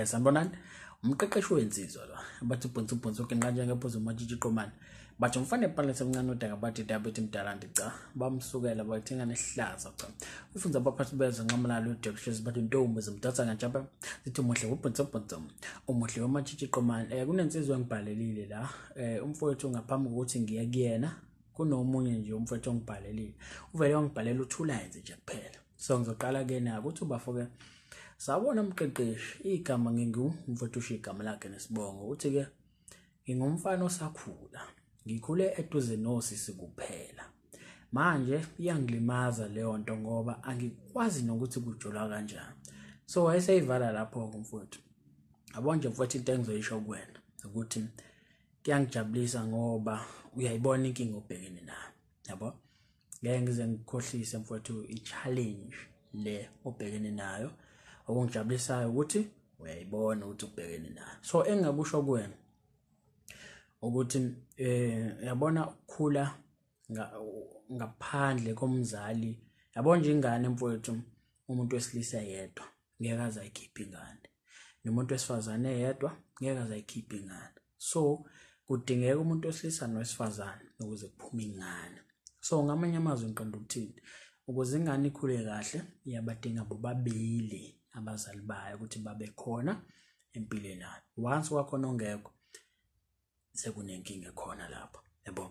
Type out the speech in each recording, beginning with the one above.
Sanibonani, umqeqeshi wensizwa lo bathi ubhunzu ke kanje ngephuzu majiji qomani bathi umfane phansi semncane udaka bathi dabethi mdala ndica bamsukela bathenga nehlaza cha ufunza abaphathi beza nqamalalo uDexters bathi intombi zimdatha kanjaba sithi umuhle ubhunzu umuhle wamajiji qomani kunensizwa engibhalelile la umfowethu ngaphambi kokuthi ngiye kuyena kunomunye nje umfowethu ongibhalelile uvele wangibhalela u2 lines nje kuphela so ngizoqala ke na ukuthi ubafoke Sawubona umqeqeshi igama ngingumfowethu usho igama lakhe nesibongo uthi ke ngingumfana osakhula ngikhule eduze nosisi kuphela manje iyangilimaza leyo nto ngoba angikwazi nokuthi kujolwa kanjani so wayeseyivala lapho kumfowethu yabo nje mfowethu into engizoyisho kuwena ukuthi kuyangijabulisa ngoba uyayibona inkinga obhekene nayo yabo ngeke ngize ngikhohlise mfowethu i-challenge le obhekene nayo okungijabulisayo ukuthi uyayibona ukuthi ubhekene nayo so engakusho kuwena ukuthi yabona ukukhula ngaphandle komzali yabona nje ingane mfowethu umuntu wesilisa yedwa ngeke azayikhipha ingane nomuntu wesifazane yedwa ngeke azayikhipha ingane so kudingeka umuntu wesilisa nowesifazane ukuze kuphume ingane so ngamanye amazwi ngiqonda ukuthini ukuze ingane ikhule kahle iyabadinga bobabili abazali bayo ukuthi babe khona empilweni yakhe once wakhona ongekho sekunenkinga khona lapho yabo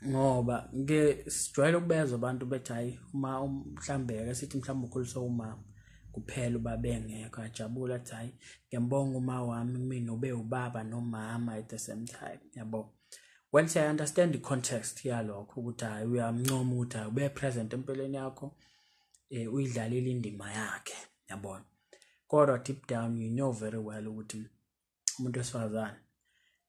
ngoba ke sijwayele ukubeza abantu bethi hayi uma mhlambe ke sithi mhlambe ukhuliswa umama kuphela ubabengekho ajabula athi hayi ngiyambonga uma wami mina ube ubaba nomama at the same time yabo well I understand the context yalokho ukuthi hayi uyamncoma ukuthi ube present empilweni yakho uyidlalile indima yakhe yabona kodwa deep down you know very well ukuthi umuntu wesifazane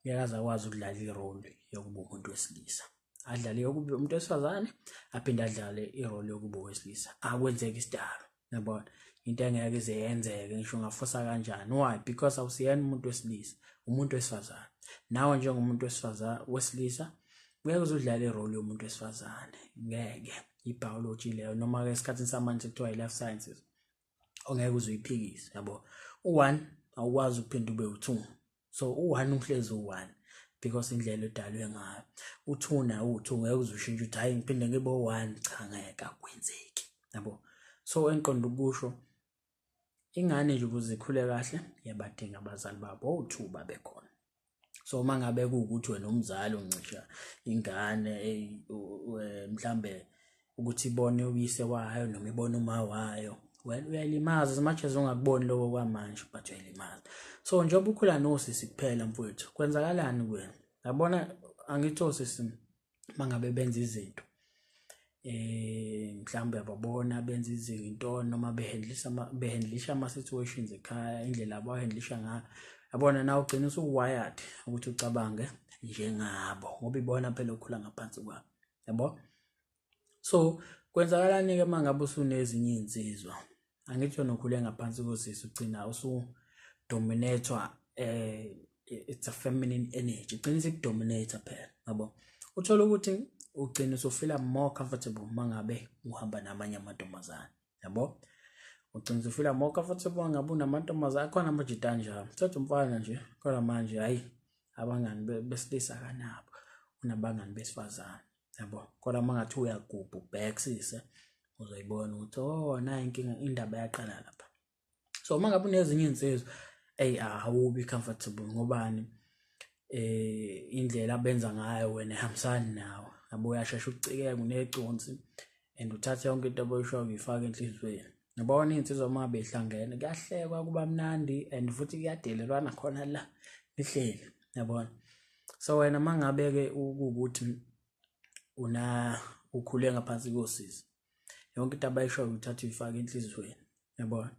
ngeke akwazi ukudlala irole yokuba umuntu wesilisa adlale yokuba umuntu wesifazane aphinde adlale irole yokuba owesilisa akwenzeki isidalo yabona into engeke ize yenzeke ngisho ngafosa kanjani why because awusiyena umuntu wesilisa umuntu wesifazane nawe njengomuntu wesifazane wesilisa ngeke uzudlala irole yomuntu wesifazane ngeke ibiology leyo noma ke esikhathini samanje kuthiwa i-life sciences ongeke uzuyiphikise yabo u1 awukwazi ukuphinda ube u2 so u1 uhlezi u1 because indlela edalwe ngayo u2 na u2 ngeke uzushintsha uthi hayi ngiphinde ngibe u1 cha ngeke akwenzeki yabo so enqondo ukusho ingane nje ukuze ikhule kahle yabadinga abazali babo u2 babe khona so mangabe kuukuthi wena umzali uncisha ingane mhlambe ukuthi ibone uyise wayo noma ibone uma wayo well uyalimaza as much as ungakuboni lokho kwamanje but uyalimaza so njengoba ukhula nosisi kuphela mfowethu kwenzakalani kuwena yabona angithi osisi mangabe benza izinto mhlambe ababona benza izinto noma behandlisha ama situations ekhaya indlela abahandlisha ngayo yabona nawe ugcina usuwired ukuthi ucabange njengabo ngoba ibona phela ukhula ngaphansi kwabo yabo so kwenzakalani ke mangabe usunezinye insizwa angithi nokhule ngaphansi kosisi ugcina usudominatwa it's a feminine energy ugcina sikudominate phela yabo uthola ukuthi ugcina usufila more comfortable mangabe uhamba namanye amantombazane yabo ugcina usufila more comfortable ngabe unamantombazane khona amajita njalo thatha umfana nje kodwa manje hayi abangani besilisa kanabo unabangani besifazane yabo kodwa mangathi uyagubha ubhekisise uzoyibona ukuthi oh na inkinga indaba yaqala lapha so mangabe unezinye insizwa awubi comfortable ngobani indlela abenza ngayo wena ehambisani nawe yabo uyashesha ukucikeka uneconsi and uthatha yonke into abayisho uyifaka enhlizweni yabona insizwa uma behlangene kuyahlekwa kuba mnandi and futhi kuyadelelwana khona la ihleli yabona so wena mangabe ke ukuthi ukhule ngaphansi kosisi yonke into abayisho uthatha uyifaka enhlizweni yabona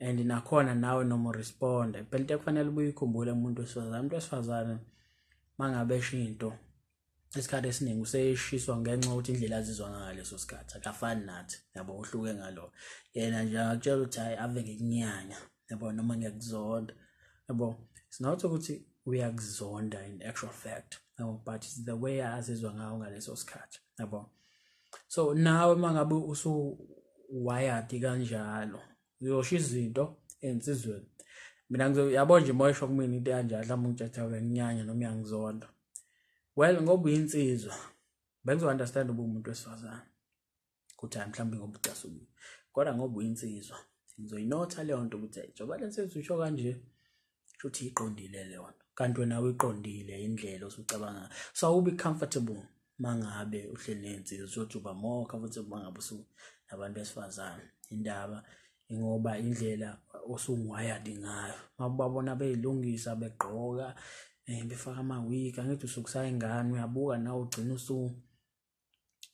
and nakhona nawe noma respond phela into kufanele ubuyikhumbule umuntu wesifazane mangabe eshinto isikhathi esiningi useshiswa ngenxa ukuthi indlela azizwa ngaleso sikhathi akafani nathi yabo uhluke ngalo yena nje akutshela ukuthi hayi ave ngikunyanya yabo noma ngiyakuzonda yabo it's not ukuthi uyakuzonda in actual fact but it's the way azizwa ngayo ngaleso sikhathi yabo so nawe mangabe usu wired kanjalo uyosho izinto ensizweni mina yabo nje moyisho kumina into kanjalo mhlawumbe ngitshatha nginyanya noma uyangizonda. Well ngoba uyinsizwa bengizo understand umuntu wesifazane ukuthi mhlawumbe ngoba ucasukile kodwa ngoba uyinsizwa ngizoyinotha leyo nto ukuthi njengoba lensizwa usho kanje futhi iqondile leyo nto kanti wena uyiqondile indlela osucabanga so awubi comfortable mangabe uhleli nensizwa uthi uba more comfortable mangabe nabantu besifazane indaba ngoba indlela osungwired ngayo mababona beyilungisa begqoka befaka amawigi angithi usukusaya ingane uyabuka nawe ugcina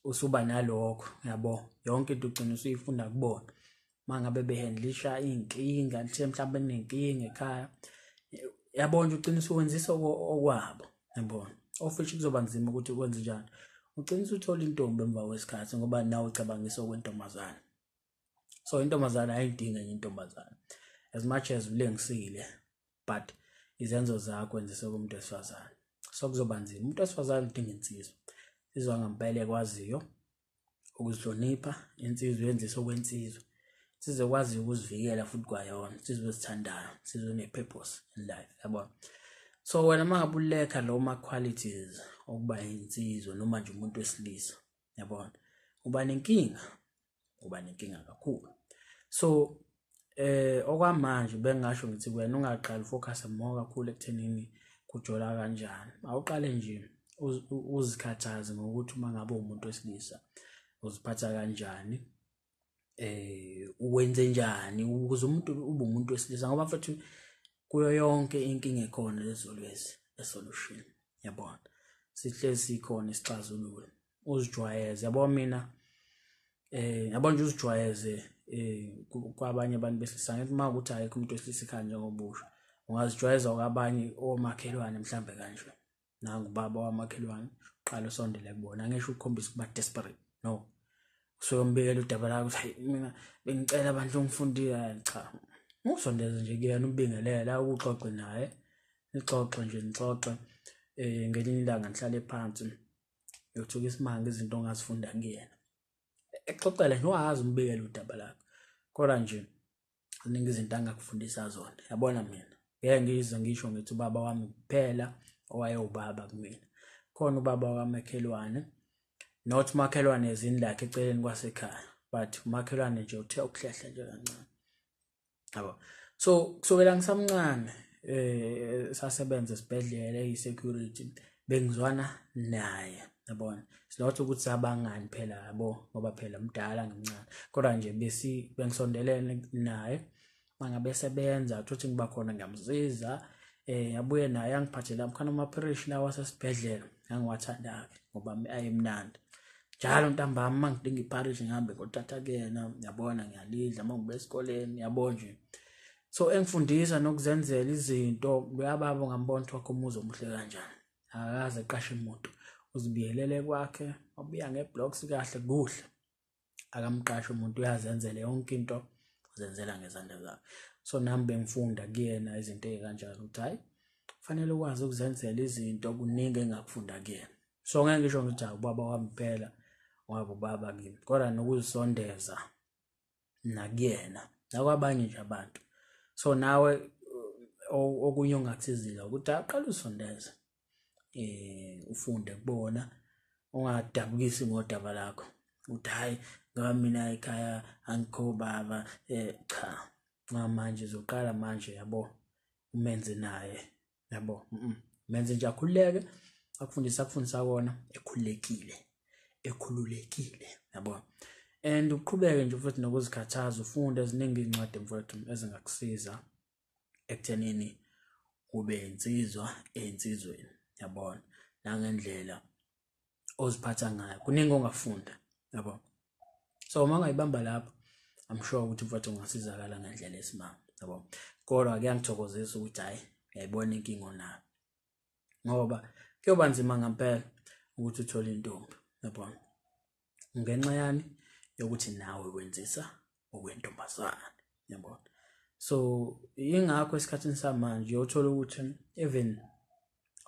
usuba nalokho yabo yonke into ugcina usuyifunda kubona mangabe behandlisha inkinga nje mhlawumbe nenkinga ekhaya yabona ugcina uswenzisa okwabo yabona ofishi kuzoba nzima ukuthi ukwenze njani ugcina usuthola intombi emva kwesikhathi ngoba nawe ucabangisa okwentombazana so intombazana ayidinga enye intombazana as much as ulengisile but izenzo zakho wenzise kumuntu wesifazane so kuzoba nzima umuntu wesifazane udinga insizwa insizwa ngempela ekwaziyo ukuzihlonipha insizwa yenzisa okwensizwa insizwa ekwazi ukuzivikela futhi kwayona insizwa esithandayo insizwa ene-purpose in life yabona so wena mangabuleka lo ma qualities okuba insizwa noma nje umuntu wesilisa yabona uba nenkinga kakhulu so okwamanje bengasho ngithi wena ungaqala focus more kakhulu ekuthenini kujolwa kanjani awuqale nje uzikhathaze ngokuthi mangabe umuntu wesilisa uziphatha kanjani uwenze njani ukuze umuntu ube umuntu wesilisa ngoba futhi kuyo yonke inkinga ekhona lezolwezi solution yabona sihlezi sikhona isixazululo uzijwayeze yabona mina yabona nje uzijwayeze kwabanye abantu besilisa ngithi makuthi ayikho umuntu wesilisa ekhaya njengobusho ungazijwayeza kwabanye omakhelwane mhlambe kanje nangu baba wamakhelwane qala usondele kubona ngisho ukukhombisa kuba desperate no usoyombekela udaba lakho ukuthi mina bengicela abantu ongifundile cha usondeze nje kuyena ubingelela ukuxoxe naye nixoxe nje nixoxe ngelinye ilanga nihlale phansi yothuka isimanga izinto ongazifunda kuyena exoxela nje wazi umbekela udaba lakho kodwa nje uningi izinto angakufundisa zona yabona mina ngeke ngize ngisho ngithi ubaba wami kuphela owayewubaba kumina khona ubaba wamakhelwane not makhelwane ezini lakhe eceleni kwasekhaya but umakhelwane nje uthe ukuhlehla nje kancane yabo so kusukela ngisamncane sasebenza esibhedlela eyisecurity bengizwana naye yabona silotho ukuthi sabangani phela yabo ngoba phela mdala ngimncane kodwa nje bengisondelene naye mangabe sebenza uthi ngiba khona ngiyamsiza yabuye naye angiphathela mkhana ama-operation lawa wasesibhedlela ngiwathanda ngoba ayemnandi njalo ntambama mangidinga iparish ngihambe ngothatha kuyena yabona ngiyalidla mangibe esikoleni yabo nje so engifundisa nokuzenzela izinto uyababa ngambona ukuthi wakho umuzi omuhle kanjani akaze eqashe umuntu uzibiyelele kwakhe wabuya ngeblocks kahle kuhle akamqashe umuntu uyazenzela yonke into uzenzela ngezandla zakhe so nami bengifunda kuyena izinto ezikanjalo ukuthi hayi kufanele ukwazi ukuzenzela izinto kuningi engakufunda kuyena so ngeke ngisho ngithi ubaba wami phela wabo baba kimi kodwa nokuzisondeza nakuyena nakwabanye nje abantu so nawe okunye ongakuthizile ukuthi aqala usondeze ufunde kubona ungadabukisi ngodaba lakho uthi hayi ngoba mina ekhaya angikho baba cha ngamanje uzoqala manje yabo umenze naye yabo menze nje akhuleke akufundisa kona ekhululekile yabo and uqhubeke nje futhi nokuzikhathaza ufunde eziningi incwadi mfowethu ezingakusiza ekuthenini ube insizwa ensizweni yabona nangendlela oziphatha ngayo kuningi ongafunda yabo so uma ungayibamba lapho I'm sure ukuthi mfowethu ungasizakala ngendlela esimanga yabo kodwa kuyangithokozisa ukuthi hayi ngiyayibona inkinga onayo ngoba kuyoba nzima ngempela ukuthi uthole intombi yabo ngenxa yani yokuthi nawe wenzisa okwentombazana yabo so ingakho esikhathini samanje uyothola ukuthi even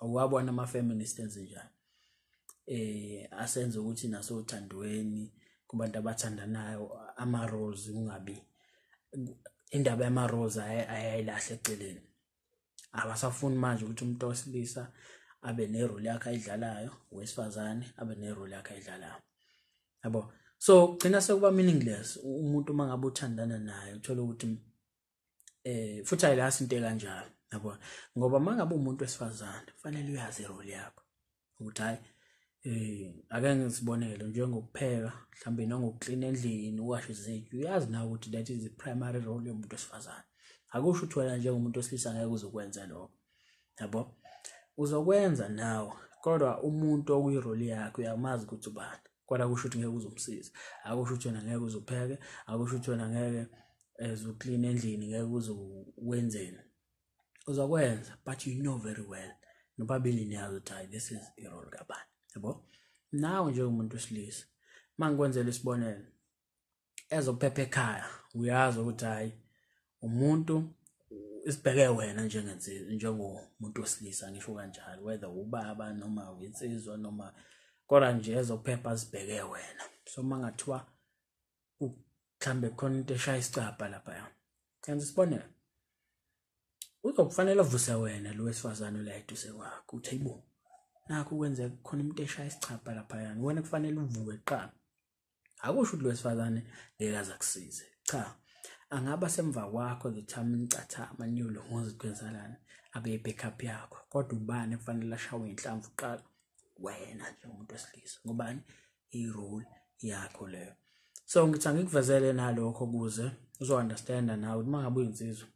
awabona ama-feminists enzenjani asenza ukuthi nasothandweni kubantu abathandanayo ama-roles ungabi indaba yamaroza ayayilahle eceleni. Abasafuni manje ukuthi umuntu wesilisa abe nerole yakhe ayidlalayo, wesifazane abe nerole yakhe ayidlalayo. Yabo. So gcina sekuba meaningless umuntu mangabe uthandana naye uthola ukuthi futhi ayilasi into kanjalo, yabo. Ngoba mangabe umuntu wesifazane kufanele uyazi irole yakho ukuthi hayi ake ngisibonele njengokupheka mhlambe nongokuclean endlini, uwashe izitshu, uyazi nawe ukuthi that is the primary role yomuntu wesifazane. Akusho ukuthi wena njengomuntu wesilisa ngeke uzokwenza lokho, yabo. Uzokwenza nawe kodwa umuntu okuyirole yakhe uyamazi ukuthi ubani, kodwa akusho ukuthi ngeke uzomsiza, akusho ukuthi wena ngeke uzopheke, akusho ukuthi wena ngeke uclean endlini, ngeke uzowenzeni. Uzokwenza but you know very well nobabili niyazi ukuthi this is irole kabani, yabo. Nawe njengomuntu wesilisa mangikwenzela isibonelo ezophepha ekhaya, uyazi ukuthi hayi umuntu isibheke wena njengomuntu wesilisa, ngisho kanjalo, whether ubaba noma uyinsizwa noma, kodwa nje ezophepha sibheke wena. So mangathiwa mhlambe khona into eshaya isicapha lapha, kenza isibonelo, uzokufanele uvuse wena lo wesifazane la eduse kwakho uthi hayibo nakho kwenze khona into eshaya isicapha lapha, wena kufanele uvuke kuqala. Akusho ukuthi lo wesifazane ngeke aze akusize, cha. Angaba semva kwakho the time nicathama niyolongoza kwenzelana abe backup yakho, kodwa ubani kufanele ashawe inhlamvu kuqala? Wena njengomuntu wesilisa. Ngobani? I-role yakho leyo. So ngithi angikuvezele nalokho ukuze uzo-understanda nawe ukuthi mangabe uyinsizwa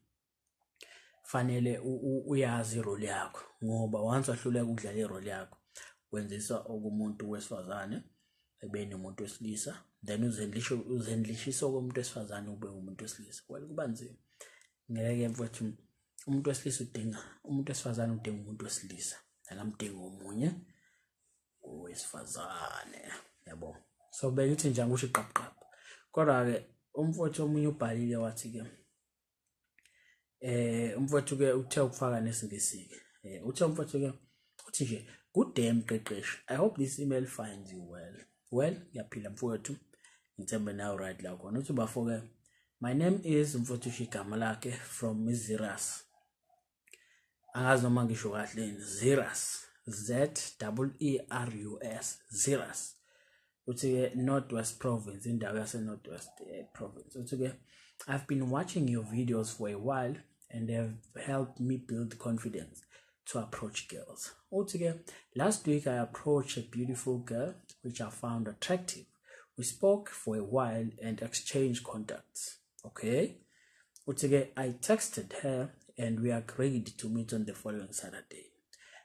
fanele uyazi irole yakho, ngoba once wahluleka ukudlala irole yakho wenzisa okumuntu wesifazane ebeni umuntu wesilisa, then uzendlishisa komuntu wesifazane ube umuntu wesilisa. Well kuba nzima. Ngeke mfowethu umuntu wesilisa umuntu wesifazane udinga umuntu wesilisa, akamdingi omunye owesifazane, yabo. So bekuthi nje ngisho iqapqap. Kodwa ke umfowethu omunye ubhalile wathi ke umfowethu ke uthe ukufaka nesingisi ke uthe umfowethu ke uthi nje good day mqeqeshi, I hope this email finds you well. Well, ngiyaphila mfowethu, ngithemba nawe right la khona. Uthi bafo-ke my name is mfowethu igama lakhe from Ziras. Angazi noma ngisho kahle ni Ziras, ZEERUS, Ziras. Uthi ke Northwest Province, indawo yase Northwest Province. Uthi ke I've been watching your videos for a while and they have helped me build confidence to approach girls. Uthi ke last week I approached a beautiful girl which I found attractive. We spoke for a while and exchanged contacts. Okay. Uthi ke I texted her and we agreed to meet on the following Saturday.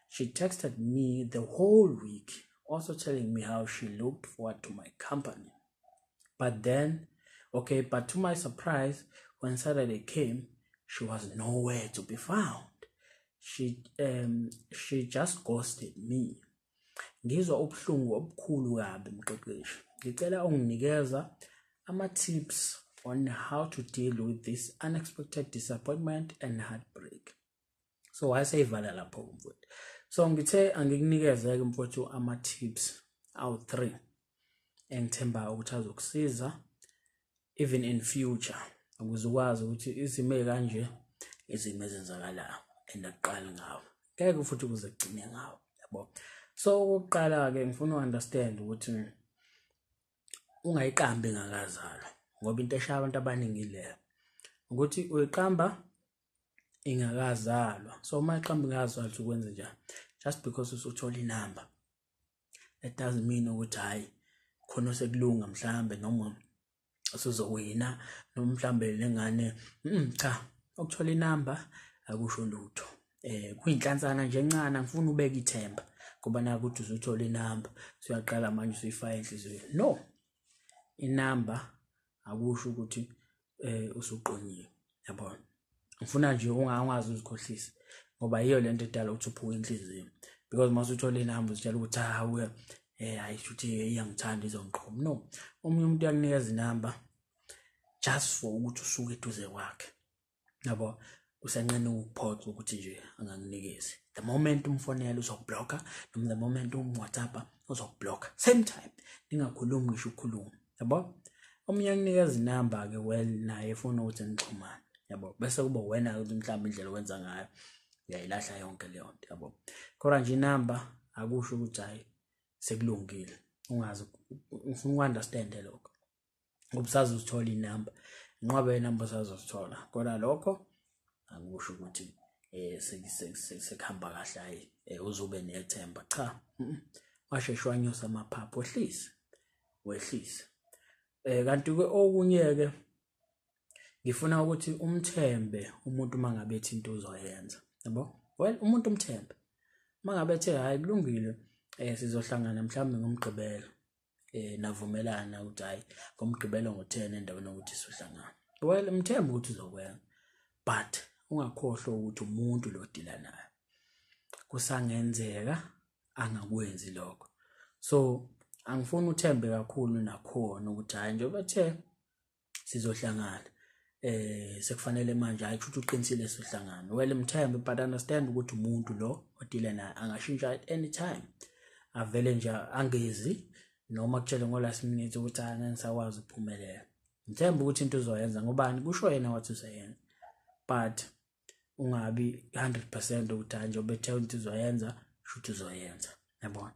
She texted me the whole week, also telling me how she looked forward to my company. But to my surprise, when Saturday came, she was nowhere to be found. She just ghosted me. Ngizwa ubuhlungu obukhulu kabi mqeqeshi. Ngicela unginikeza ama-tips on how to deal with this unexpected disappointment and heartbreak. So wayeseyivala lapho mfowethu. So ngithe angikunikeze ke mfowethu ama-tips awu-3 engithemba ukuthi azokusiza even in future ukuze ukwazi ukuthi izimo ezikanje izimo ezenzakalayo endaqala ngawo ngeke futhi ukuze kugcine ngawo, yabo. So oqala ke ngifuna uunderstand ukuthi ungayiqambi ingakazalwa, ngoba into eshaya abantu abaningi leyo ukuthi uyiqamba ingakazalwa. So uma iqamba ingakazalwa ukwenza njani? Just because usuthola inamba that doesn't mean ukuthi hayi khona sekulunga mhlambe noma usuzowina noma mhlambe lengane cha, ukuthola inamba akusho lutho. Kuyinhlanzana nje encane, ngifuna ubeka ithemba ngoba naku ukuthi uzuthola inamba siyaqala manje usuyifaka enhliziyo. No, inamba akusho ukuthi usuqonyiwe, yabo. Ngifuna nje ungazi uzikhohlisa ngoba yiyo lento edala ukuthi uphuke inhliziyo, because mase uthola inamba uzitshela ukuthi hawe ayishuthi iyangithanda izongiqhoma. No, omunye umuntu uyakunikeza inamba just for ukuthi usuke eduze kwakhe, yabo. Usenqene ukuphotha ukuthi nje anganginikezi. The moment umfonela uzokublocker noma the moment umWhatsApp uzokublocker same time, ningakhulumi ngisho ukukhuluma, yabo. Omunye unikeza inamba ke well naye efuna ukuthi nixhumane, yabo, bese kuba wena ukuthi mhlawumbe indlela wenza ngayo uyayilahla yonke leyo nto, yabo. Kodwa nje inamba akusho ukuthi hayi sekulungile, ungazi ufuna ukunderstand lokho ngoba usazozithola inamba, inqwabe yenamba usazozithola, kodwa lokho akusho ukuthi sekuhamba kahle hayi uzube nethemba, cha. Washeshe wanyusa amaphaphu, wehlise. Kanti ke okunye ke ngifuna ukuthi umthembe umuntu mangabe ethi into uzoyenza, yabo. Well, umuntu umthembe mangabe ethe hayi kulungile, sizohlangana mhlawumbe ngomgqibelo, navumelana ukuthi hayi ngomgqibelo ngo-10 endaweni ukuthi sizohlangana. Well, mthembe ukuthi uzokwenza, but ungakhohlwa ukuthi umuntu lo dila naye, kusangenzeka angakwenzi lokho. So angifuni uthembe kakhulu nakhona ukuthi hayi njengoba ethe sizohlangana sekufanele manje hayi kusho ukuthi uqinisile sizohlangana. Well, mthembe but understand ukuthi umuntu lo odile naye angashintsha at any time, avele nje angezi noma kutshele ngo-last minute ukuthi angeke ngisakwazi ukuphumelela. Mthembe ukuthi into uzoyenza ngobani kusho yena wathi uzoyenza, but ungabi 100% ukuthi hayi njengoba ethe into uzoyenza kusho ukuthi uzoyenza, yabona.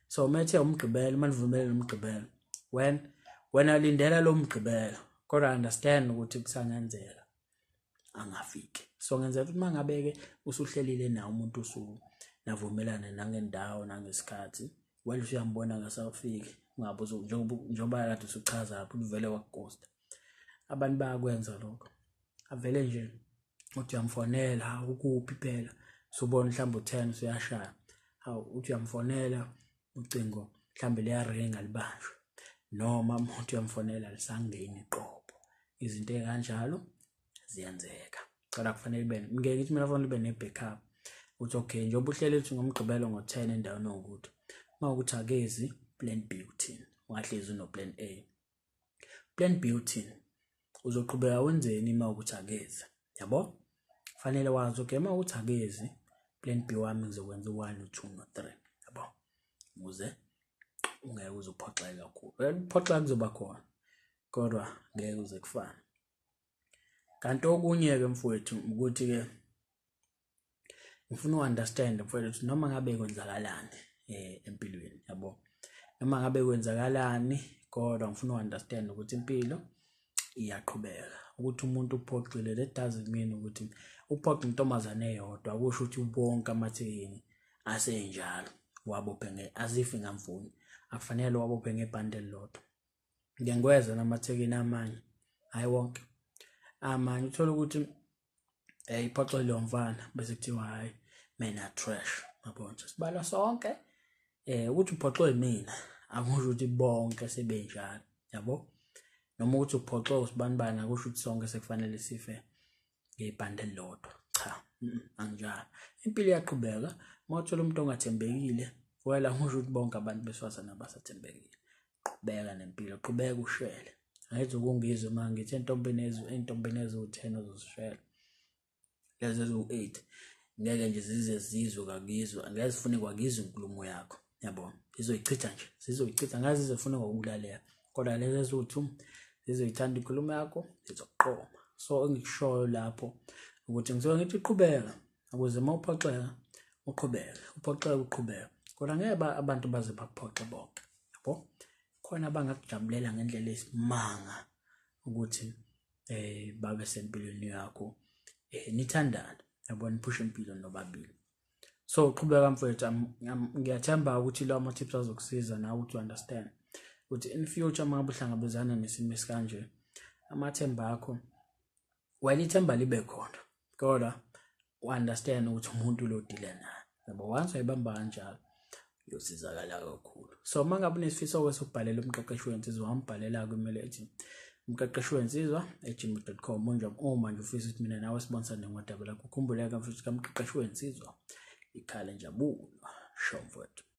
So methe umgqibelo, manivumelele umgqibelo, wena lindela lo mgqibelo, kodwa understand ukuthi kusangenzeka angafiki. So ngenzela ukuthi mangabe-ke usuhlelile nawo umuntu usuku navumelana nangendawo nangesikhathi, well usuyambona ngasafiki, ungabuza njengoba kade usuchaza lapho uvele wakughosta. Abantu bayakwenza lokho, avele nje uthi uyamfonela ukuphi phela, subona mhlawumbe u10 usuyashaya, uthi uyamfonela ucingo mhlawumbe liyaringa libanjwe, noma umuntu uyamfonela lisangeni iqobo. Izinto ezikanjalo ziyenzeka, kodwa kufanele ngeke ngithi mina kufanele ne-backup uthi okay njengoba uhlele uthi ngomgqibelo ngo-10 endaweni ukuthi mawukuthi akezi plan B uthini, ungahlezi uno plan A. Plan B uthini, uzoqhubeka wenzeni mawukuthi akezi, yabo. Fanele wazi okay mawukuthi akezi plan B wami ngizokwenza u1 u2 no3, yabo, ukuze ungeke uzophoxeka kakhulu. Ukuphoxeka kuzoba khona kodwa ngeke uze kufane. Kanti okunye ke mfowethu ukuthi ke ngifuna uunderstand mfowethu ukuthi noma ngabe kwenzakalani empilweni, yabo, noma ngabe kwenzakalani kodwa ngifuna uunderstand ukuthi impilo iyaqhubeka. Ukuthi umuntu uphoxile, that doesn't mean ukuthi uphoxa intombazane eyodwa akusho ukuthi bonke amathekeni asenjalo wabophe azifi ngamfuni, akufanele wabophe ngebhande elilodwa. Ngiyenkweza namathekeni amanye, hayi wonke amanye uthola ukuthi iphoxo lomfana bese kuthiwa hayi mina trash, yabona. Sibala sonke ukuthi uphoxwe mina akusho ukuthi bonke sebenjalo, yabo. Noma ukuthi uphoxwe usibanibani akusho ukuthi sonke sekufanele sife ngebhande elilodwa, cha, anginjalo. Impilo iyaqhubeka. Mawuthola umuntu ongathembekile, wela akusho ukuthi bonke abantu besifazane abasathembekile. Qhubeka nempilo, qhubeka ushele. Ayithi ukungizwe manje ngithi entombeni eziwu10 ozosishela, lezi eziwu8 ngeke nje zizwe kakizwe, angeke zifune kwakizwe inkulumo yakho, yabo. Izoyichitha nje, sizoyichitha, ngazi zifuna ukulalela, kodwa lezi eziwu2 zizoyithanda inkulumo yakho, zizoqoma. So engikushoyo lapho ukuthi ngizwe ngithi qhubeka, ukuze mawuphoxeka uqhubeke, uqhubeka, kodwa ngeke abantu baze bakuphoxe bonke, yabo. Khona abangakujabulela ngendlela esimanga ukuthi babe sempilweni yakho, nithandane, yabo, niphushe impilo nobabili. So qhubeka mfowethu, ngiyathemba ukuthi lawo ama-tips azokusiza nawe ukuthi understand ukuthi in future mangabe uhlangabezana nesimo esikanje, amathemba akho wena ithemba libe khona, kodwa u-understand ukuthi umuntu lo dile naye, yabo. Once uyibamba kanjalo uyosizakala kakhulu. So mangabe unesifiso sokubhalela umqeqeshi wensizwa, wambhalela kumele ethi umqeqeshi wensizwa @gmail.com. Uma nje ufisa ukuthi mina nawe sibonisane ngodaba lakho, ukhumbuleka futhi kamqeqeshi wensizwa ikhala njabulo, show mfowethu.